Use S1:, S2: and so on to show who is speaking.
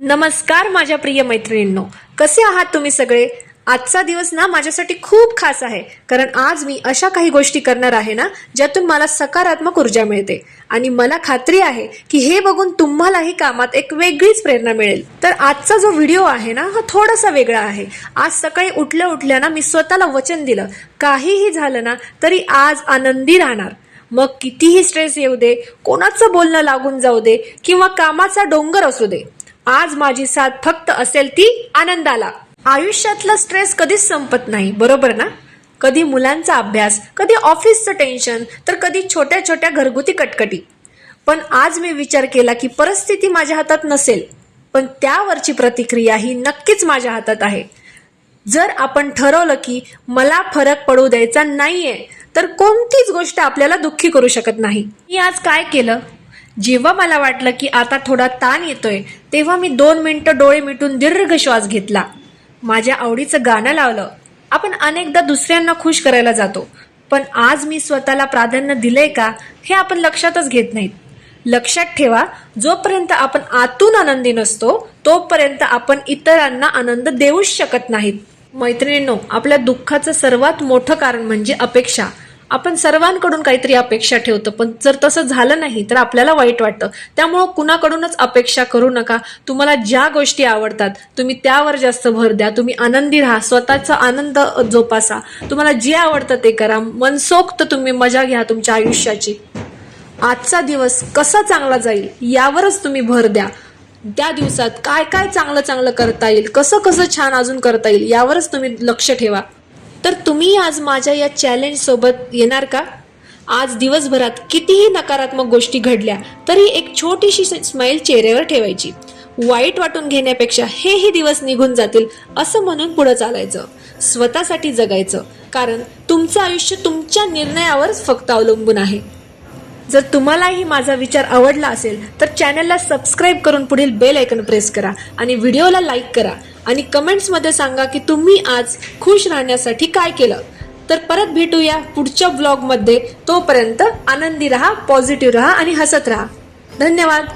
S1: नमस्कार माझ्या प्रिय मैत्रिणींनो, कसे आहात तुम्ही सगळे? आजचा दिवस ना माझ्यासाठी खूप खास आहे, कारण आज मी अशा काही गोष्टी करणार आहे ना ज्यातून मला सकारात्मक ऊर्जा मिळते आणि मला खात्री आहे की हे बघून तुम्हालाही कामात एक वेगळीच प्रेरणा मिळेल। तर आजचा जो व्हिडिओ आहे ना हा थोडासा वेगळा आहे। आज सकाळी उठल्या ना मी स्वतःला वचन दिलं, काहीही झालं ना तरी आज आनंदी राहणार। मग कितीही स्ट्रेस येऊ दे, कोणाचं बोलणं लागून जाऊ दे किंवा कामाचा डोंगर असू दे, आज माझी साथ फक्त असेल ती आनंदाला। आयुष्यातला स्ट्रेस कधीच संपत नाही, बरोबर ना? कधी मुलांचा अभ्यास, कधी ऑफिसचं टेन्शन, तर कधी छोट्या छोट्या घरगुती कटकटी। पण आज मी विचार केला की परिस्थिती माझ्या हातात नसेल, पण त्यावरची प्रतिक्रिया ही नक्कीच माझ्या हातात आहे। जर आपण ठरवलं की मला फरक पडू द्यायचा नाहीये, तर कोणतीच गोष्ट आपल्याला दुःखी करू शकत नाही। मी आज काय केलं? जेव्हा मला वाटलं की आता थोडा ताण येतोय, तेव्हा मी 2 मिनिटं डोळे मिटून दीर्घ श्वास घेतला, माझ्या आवडीचं गाणं लावलं। आपण अनेकदा दुसऱ्यांना खुश करायला जातो, पण आज मी स्वतःला प्राधान्य दिलंय का हे आपण लक्षातच घेत नाहीत। लक्षात ठेवा, जोपर्यंत आपण आतून आनंदी नसतो तोपर्यंत आपण इतरांना आनंद देऊच शकत नाहीत। मैत्रिणींनो, आपल्या दुःखाचं सर्वात मोठं कारण म्हणजे अपेक्षा। आपण सर्वांकडून काहीतरी अपेक्षा ठेवतो, पण जर तसं झालं नाही तर आपल्याला वाईट वाटतं। त्यामुळे कुणाकडूनच अपेक्षा करू नका। तुम्हाला ज्या गोष्टी आवडतात तुम्ही त्यावर जास्त भर द्या। तुम्ही आनंदी राहा, स्वतःचा आनंद जोपासा, तुम्हाला जे आवडतं ते करा, मनसोक्त तुम्ही मजा घ्या तुमच्या आयुष्याची। आजचा दिवस कसा चांगला जाईल यावरच तुम्ही भर द्या। त्या दिवसात काय काय चांगलं करता येईल, कसं छान अजून करता येईल यावरच तुम्ही लक्ष ठेवा। तर तुम्ही आज माझ्या या चॅलेंज सोबत येणार का? आज दिवसभरात कितीही नकारात्मक गोष्टी घडल्या तरी एक छोटीशी स्माइल चेहऱ्यावर ठेवायची। वाईट वाटून घेण्यापेक्षा हेही दिवस निघून जातील असं म्हणून पुढे चालायचं। स्वतःसाठी जगायचं, कारण तुमचं आयुष्य तुमच्या निर्णयावरच फक्त अवलंबून आहे। जर तुम्हालाही माझा विचार आवडला असेल तर चॅनलला सबस्क्राईब करून पुढील बेल आयकॉन प्रेस करा आणि व्हिडिओला लाईक करा आणि कमेंट्समध्ये सांगा की तुम्ही आज खुश राहण्यासाठी काय केलं। तर परत भेटूया पुढच्या व्लॉगमध्ये। तोपर्यंत आनंदी राहा, पॉझिटिव्ह राहा आणि हसत राहा। धन्यवाद।